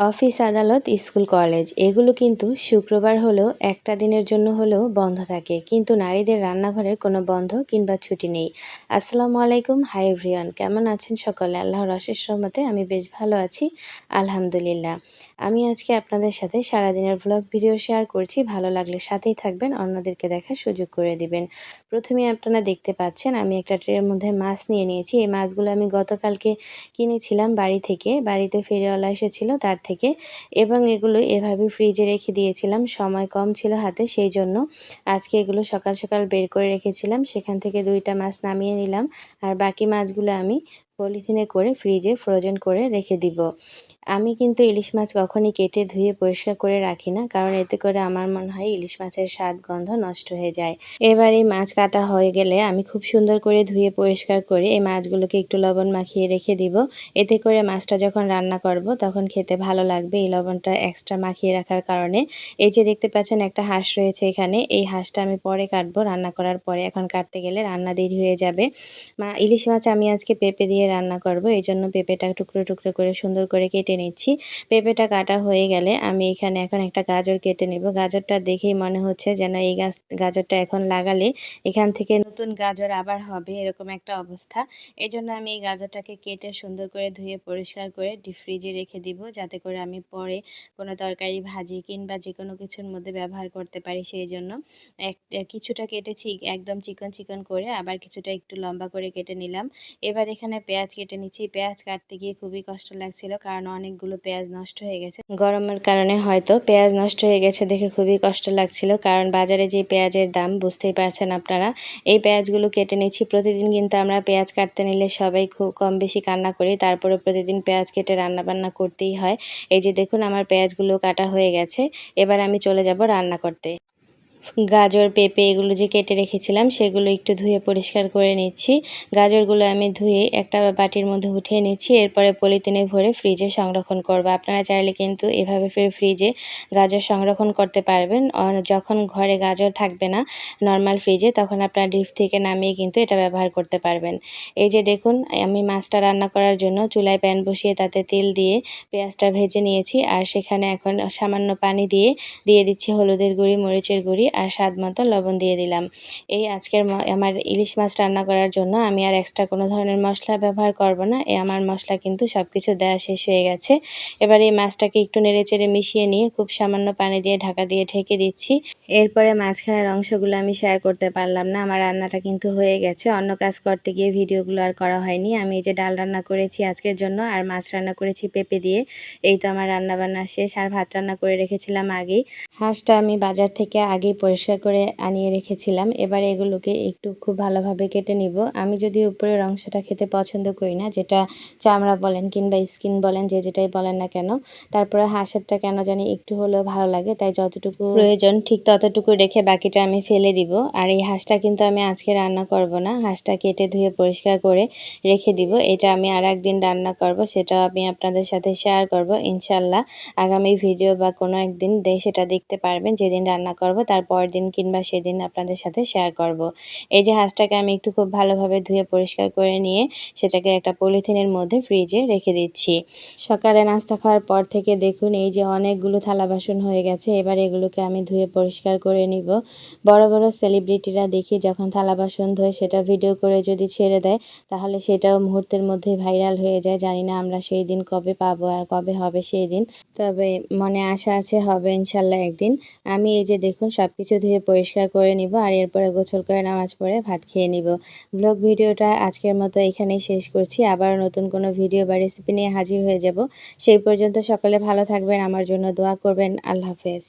Office, আদালত, school, college এগুলো কিন্তু শুক্রবার হলেও একটা দিনের জন্য হলেও বন্ধ থাকে। কিন্তু নারীদের রান্নাঘরের কোনো বন্ধ কিংবা ছুটি নেই। আসসালামু আলাইকুম, হাই এভরিওয়ান। কেমন আছেন সকলে? আল্লাহর অশেষ রহমতে আমি বেশ ভালো আছি, আলহামদুলিল্লাহ। আমি আজকে আপনাদের সাথে সারাদিনের ভ্লগ ভিডিও শেয়ার করছি। ভালো লাগলে সাথেই থাকবেন, অন্যদেরকে দেখার সুযোগ করে দিবেন। প্রথমেই আপনারা দেখতে পাচ্ছেন আমি একটা ট্রের মধ্যে মাছ নিয়ে নিয়েছি। এই মাছগুলো আমি গতকালকে কিনেছিলাম বাড়ি থেকে। বাড়িতে ফেরিওয়ালা এসেছিল তার থেকে, এবং এগুলো এভাবে ফ্রিজে রেখে দিয়েছিলাম। সময় কম ছিল হাতে, সেই জন্য আজকে এগুলো সকাল সকাল বের করে রেখেছিলাম। সেখান থেকে ২টা মাছ নামিয়ে নিলাম, আর বাকি মাছগুলো আমি পলিথিনে করে ফ্রিজে ফ্রোজেন করে রেখে দিব। আমি কিন্তু ইলিশ মাছ কখনই কেটে ধুয়ে পরিষ্কার করে রাখি না, কারণ এতে করে আমার মনে হয় ইলিশ মাছের স্বাদ গন্ধ নষ্ট হয়ে যায়। এবার এই মাছ কাটা হয়ে গেলে আমি খুব সুন্দর করে ধুয়ে পরিষ্কার করে এই মাছগুলোকে একটু লবণ মাখিয়ে রেখে দিব। এতে করে মাছটা যখন রান্না করব তখন খেতে ভালো লাগবে এই লবণটা এক্সট্রা মাখিয়ে রাখার কারণে। এই যে দেখতে পাচ্ছেন একটা হাঁস রয়েছে এখানে, এই হাঁসটা আমি পরে কাটবো রান্না করার পরে। এখন কাটতে গেলে রান্না দেরি হয়ে যাবে। ইলিশ মাছ আমি আজকে পেঁপে দিয়ে রান্না করব, এই জন্য পেঁপেটা টুকরো টুকরো করে সুন্দর করে কেটে নিচ্ছি। পেঁপেটা কাটা হয়ে গেলে আমি এখানে এখন একটা গাজর কেটে নেব। গাজরটা দেখেই মনে হচ্ছে যেন এই গাজরটা এখন লাগালে এখান থেকে নতুন গাজর আবার হবে, এরকম একটা অবস্থা। এই জন্য আমি এই গাজরটাকে কেটে সুন্দর করে ধুয়ে পরিষ্কার করে ডিপ ফ্রিজে রেখে দিব, যাতে করে আমি পরে কোনো তরকারি, ভাজি কিংবা যে কোনো কিছুর মধ্যে ব্যবহার করতে পারি। সেই জন্য কিছুটা কেটেছি একদম চিকন চিকন করে, আবার কিছুটা একটু লম্বা করে কেটে নিলাম। এবার এখানে পেঁয়াজ কেটে নিচ্ছি। পেঁয়াজ কাটতে গিয়ে খুবই কষ্ট লাগছিল, কারণ অনেকগুলো পেঁয়াজ নষ্ট হয়ে গেছে। গরমের কারণে হয়তো পেঁয়াজ নষ্ট হয়ে গেছে দেখে খুবই কষ্ট লাগছিল, কারণ বাজারে যে পেঁয়াজের দাম বুঝতেই পারছেন আপনারা। এই পেঁয়াজগুলো কেটে নিচ্ছি। প্রতিদিন কিন্তু আমরা পেঁয়াজ কাটতে নিলে সবাই খুব কম বেশি কান্না করি, তারপরে প্রতিদিন পেঁয়াজ কেটে রান্না বান্না করতেই হয়। এই যে দেখুন আমার পেঁয়াজগুলো কাটা হয়ে গেছে। এবার আমি চলে যাব রান্না করতে। গাজর, পেঁপে এগুলো যে কেটে রেখেছিলাম সেগুলো একটু ধুয়ে পরিষ্কার করে নিচ্ছি। গাজরগুলো আমি ধুয়ে একটা বাটির মধ্যে উঠিয়ে নিচ্ছি, এরপরে পলিথিনে ভরে ফ্রিজে সংরক্ষণ করব। আপনারা চাইলে কিন্তু এভাবে ফ্রিজে গাজর সংরক্ষণ করতে পারবেন। যখন ঘরে গাজর থাকবে না নর্মাল ফ্রিজে, তখন আপনারা ডিপ থেকে নামিয়ে কিন্তু এটা ব্যবহার করতে পারবেন। এই যে দেখুন আমি মাছটা রান্না করার জন্য চুলায় প্যান বসিয়ে তাতে তেল দিয়ে পেঁয়াজটা ভেজে নিয়েছি, আর সেখানে এখন সামান্য পানি দিয়ে দিচ্ছি হলুদের গুঁড়ি, মরিচের গুঁড়ি আর স্বাদ মতো লবণ দিয়ে দিলাম। এই আজকের আমার ইলিশ মাছ রান্না করার জন্য আমি আর এক্সট্রা কোনো ধরনের মশলা ব্যবহার করব না। আমার মশলা কিন্তু সব কিছু দেওয়া শেষ হয়ে গেছে। এবার এই মাছটাকে একটু নেড়েচেড়ে মিশিয়ে নিয়ে খুব সামান্য পানি দিয়ে ঢাকা দিয়ে ঢেকে দিচ্ছি। এরপরে মাঝখানের অংশগুলো আমি শেয়ার করতে পারলাম না। আমার রান্নাটা কিন্তু হয়ে গেছে। অন্য কাজ করতে গিয়ে ভিডিওগুলো আর করা হয়নি। আমি এই যে ডাল রান্না করেছি আজকের জন্য, আর মাছ রান্না করেছি পেঁপে দিয়ে। এই তো আমার রান্নাবান্না শেষ। আর ভাত রান্না করে রেখেছিলাম আগেই। হাঁসটা আমি বাজার থেকে আগেই পরিষ্কার করে আনিয়ে রেখেছিলাম। এবার এগুলোকে একটু খুব ভালোভাবে কেটে নিব। আমি যদি উপরের অংশটা খেতে পছন্দ করি না, যেটা চামড়া বলেন কিংবা স্কিন বলেন, যে যেটাই বলেন না কেন, তারপরে হাঁসেরটা কেন জানি একটু হলেও ভালো লাগে, তাই যতটুকু প্রয়োজন ঠিক ততটুকু রেখে বাকিটা আমি ফেলে দিব। আর এই হাঁসটা কিন্তু আমি আজকে রান্না করব না, হাঁসটা কেটে ধুয়ে পরিষ্কার করে রেখে দিব। এটা আমি আর একদিন রান্না করব, সেটাও আমি আপনাদের সাথে শেয়ার করব ইনশাল্লাহ। আগামী ভিডিও বা কোনো একদিন সেটা দেখতে পারবেন, যেদিন রান্না করব তার পরের দিন কিংবা সেদিন আপনাদের সাথে শেয়ার করব। এই যে হাঁসটাকে আমি একটু খুব ভালোভাবে ধুয়ে পরিষ্কার করে নিয়ে সেটাকে একটা পলিথিনের মধ্যে ফ্রিজে রেখে দিচ্ছি। সকালে নাস্তা খাওয়ার পর থেকে দেখুন এই যে অনেকগুলো থালা বাসন হয়ে গেছে। এবার এগুলোকে আমি ধুয়ে পরিষ্কার করে নিব। বড় বড় সেলিব্রিটিরা দেখি যখন থালা বাসন ধোয় সেটা ভিডিও করে যদি ছেড়ে দেয়, তাহলে সেটাও মুহূর্তের মধ্যে ভাইরাল হয়ে যায়। জানি না আমরা সেই দিন কবে পাবো আর কবে হবে সেই দিন, তবে মনে আশা আছে হবে ইনশাল্লাহ একদিন। আমি এই যে দেখুন সব কিছু ধুয়ে পরিষ্কার করে নিব, আর এরপরে গোসল করে নামাজ পড়ে ভাত খেয়ে নিব। ব্লগ ভিডিওটা আজকের মতো এখানেই শেষ করছি। আবার নতুন কোনো ভিডিও বা রেসিপি নিয়ে হাজির হয়ে যাব। সেই পর্যন্ত সকলে ভালো থাকবেন, আমার জন্য দোয়া করবেন। আল্লাহ হাফেজ।